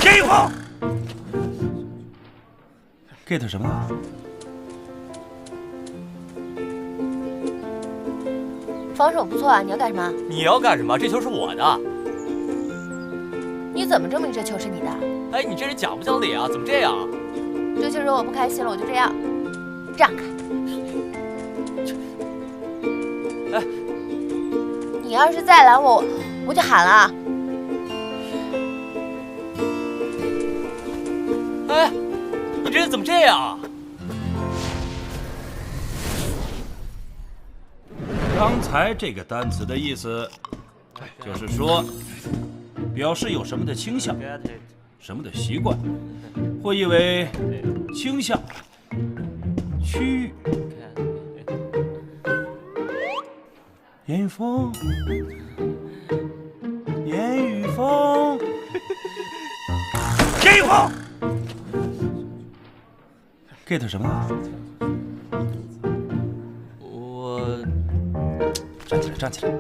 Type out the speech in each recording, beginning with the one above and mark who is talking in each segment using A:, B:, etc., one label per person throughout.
A: 给我 get 什么呢？
B: 防守不错啊，你要干什么？
C: 你要干什么？这球是我的。
B: 你怎么证明这球是你的？
C: 哎，你这人讲不讲理啊？怎么这样？
B: 这球惹我不开心了，我就这样，让开。
C: 哎，
B: 你要是再拦我，我就喊了啊！
C: 哎，你这人怎么这样啊？
A: 刚才这个单词的意思，就是说，表示有什么的倾向，什么的习惯，或意为倾向、区域。严雨峰，严雨峰，给我 get 什么呢？
C: 我
A: 站起来，站起来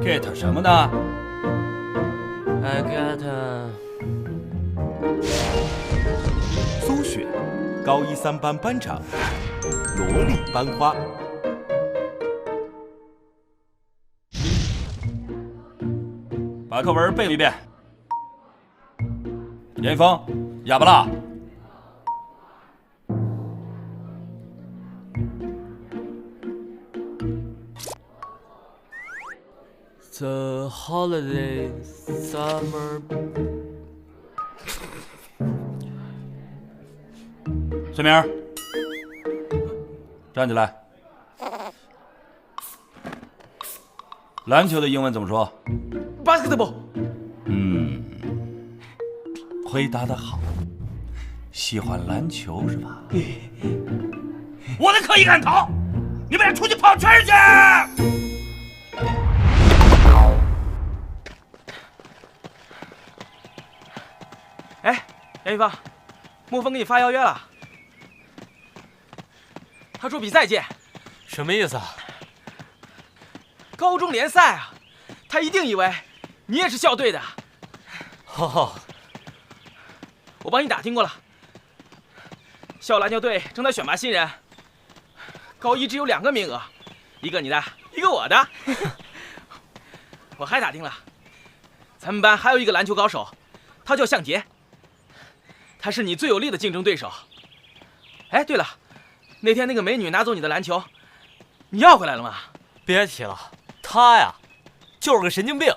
A: ！get 什么呢
C: I got
D: 苏雪，高一3班班长，萝莉班花。
A: 把课文背了一遍。严峰，哑巴了。
C: The holiday summer。
A: 孙明，站起来。篮球的英文怎么说
E: ？Basketball。
A: 回答得好，喜欢篮球是吧？我的课一杆头，你们俩出去跑圈去！
E: 哎，杨一芳，莫风给你发邀约了，他说比赛见。
C: 什么意思啊？
E: 高中联赛啊，他一定以为你也是校队的。
C: 哦，
E: 我帮你打听过了，校篮球队正在选拔新人，高一只有2个名额，一个你的，一个我的。我还打听了，咱们班还有一个篮球高手，他叫向杰，他是你最有力的竞争对手。哎，对了，那天那个美女拿走你的篮球，你要回来了吗？
C: 别提了，他呀，就是个神经病。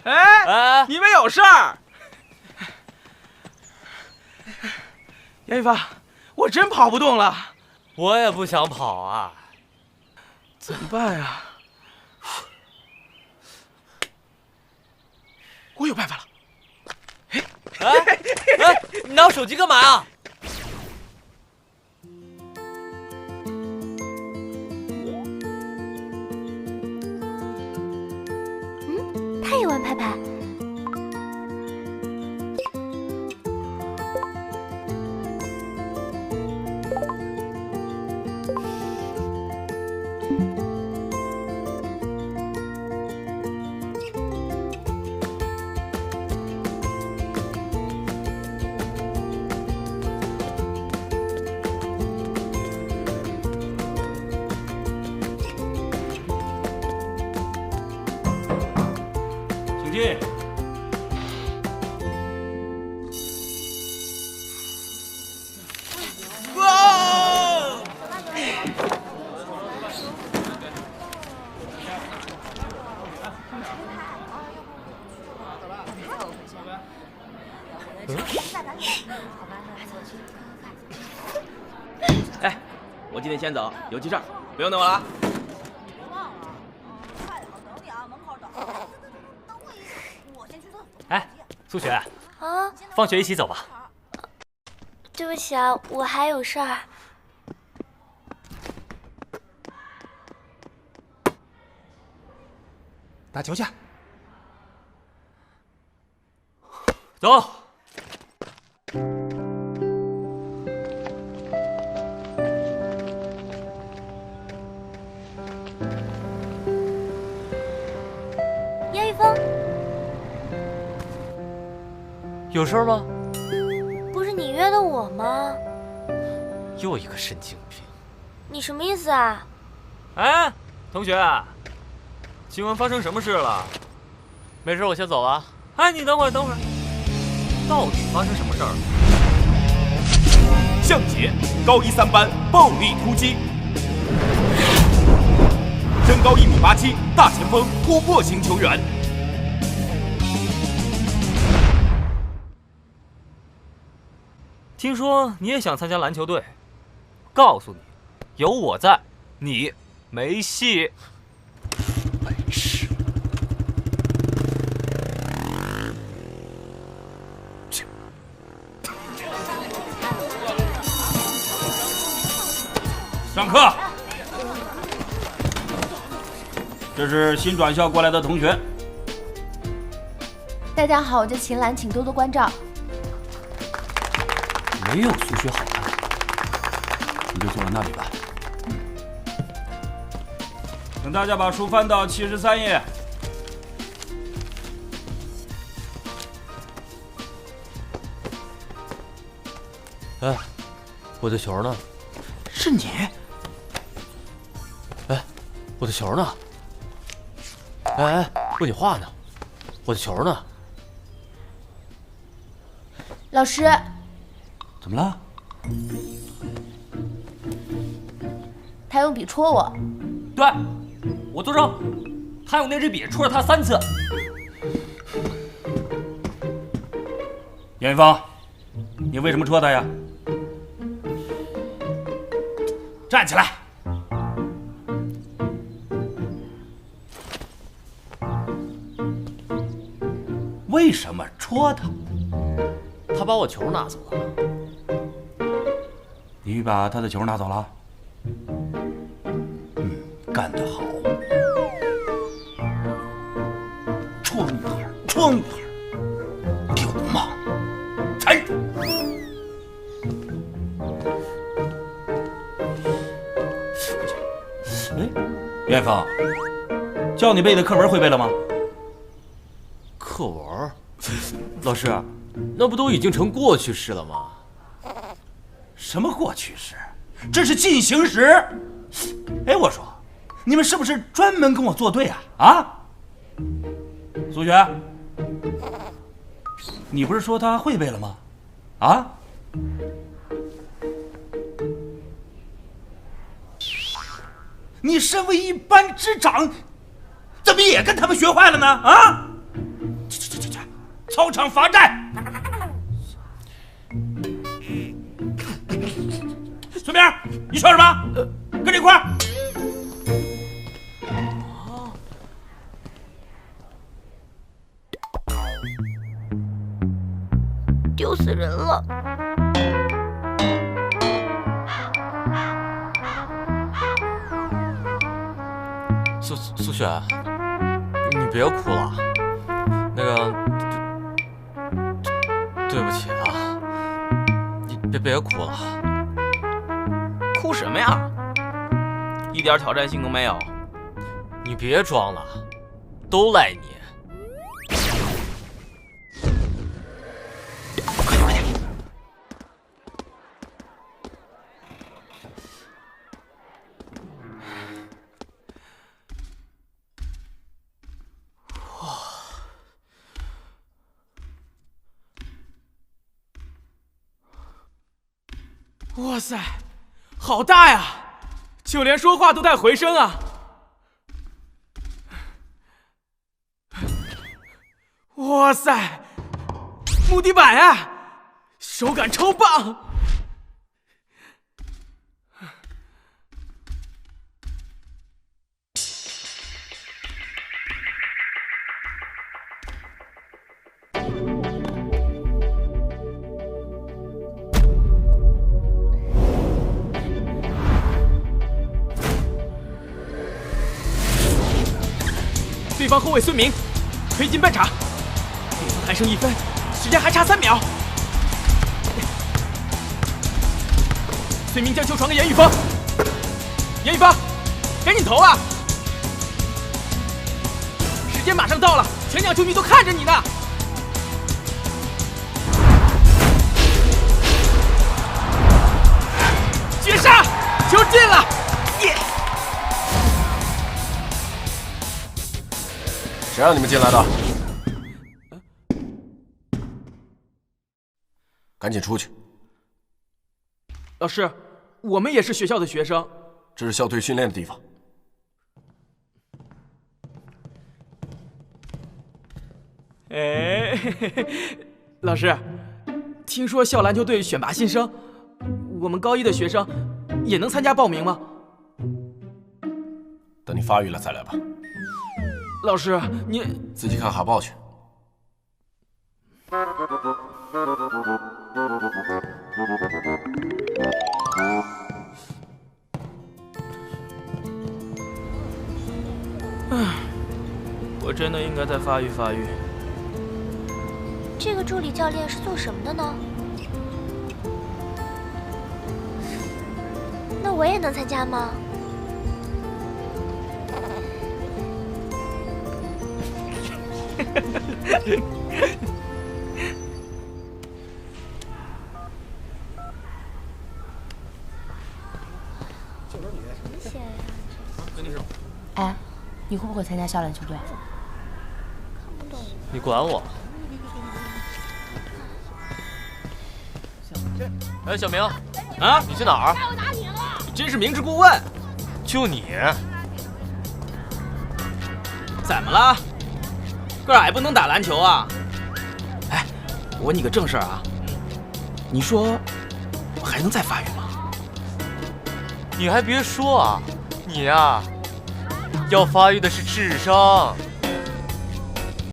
E: 哎，你们有事儿？杨一发，我真跑不动了。
C: 我也不想跑啊，
E: 怎么办呀？我有办法了。
C: 哎，你拿我手机干嘛呀？
B: 他也玩拍拍。
A: 请进。
E: 哎，我今天先走，有急事儿，不用等我了啊。
C: 哎，苏雪，
B: 啊，
C: 放学一起走吧。
B: 对不起啊，我还有事儿。
D: 打球去。
C: 走。有事吗？
B: 不是你约的我吗？
C: 又一个神经病。
B: 你什么意思啊？
C: 哎，同学，请问发生什么事了？没事，我先走了。哎，你等会儿，到底发生什么事儿了？
D: 向杰，高一3班暴力突击，身高1.87米，大前锋，突破型球员。
C: 听说你也想参加篮球队，告诉你，有我在，你没戏。白痴！
A: 上课。这是新转校过来的同学。
B: 大家好，我叫秦岚，请多多关照。
A: 没有苏学好看，你就坐在那里吧。请大家把书翻到73页。
C: 哎，我的球呢？
A: 是你？
C: 哎，我的球呢？哎，问你话呢，我的球呢？
B: 老师，
A: 怎么了？
B: 他用笔戳我。
C: 对，我作证，他用那支笔戳了他3次。
A: 严玉芳，你为什么戳他呀？站起来！为什么戳他？
C: 他把我球拿走了。
A: 你把他的球拿走了？干得好！戳女孩，戳女孩，流氓，残忍！哎，严峰，教你背的课文会背了吗？
C: 课文？老师，那不都已经成过去式了吗？
A: 什么过去式？这是进行时。哎，我说，你们是不是专门跟我作对啊？啊？苏璇，你不是说他会背了吗？啊？你身为一班之长，怎么也跟他们学坏了呢？啊！去，操场罚站！孙明，你说什么？跟这一块儿。
B: 丢死人了！
C: 苏璇，你别哭了。那个，对不起啊，你别哭了。
E: 哭什么呀？一点挑战性都没有。
C: 你别装了，都赖你。
E: 哇塞，好大呀！就连说话都带回声啊！哇塞，木地板呀，手感超棒！对方后卫孙明推进半场，比分还剩1分，时间还差3秒。孙明将球传给严宇峰，严宇峰，赶紧投啊！时间马上到了，全场球迷都看着你呢。
F: 谁让你们进来的？赶紧出去！
E: 老师，我们也是学校的学生。
F: 这是校队训练的地方。
E: 哎，嘿嘿嘿，老师，听说校篮球队选拔新生，我们高一的学生也能参加报名吗？
F: 等你发育了再来吧。
E: 老师，你
F: 自己看海报去。
E: 我真的应该再发育发育。
B: 这个助理教练是做什么的呢？那我也能参加吗？
G: 哎，你会不会参加校篮球队？
C: 你管我？哎，小明，
E: 啊，
C: 你去哪儿？
E: 你真是明知故问。
C: 就你，
E: 怎么了？个矮不能打篮球啊？哎，我问你个正事儿啊，你说我还能再发育吗？
C: 你还别说啊，你呀，要发育的是智商。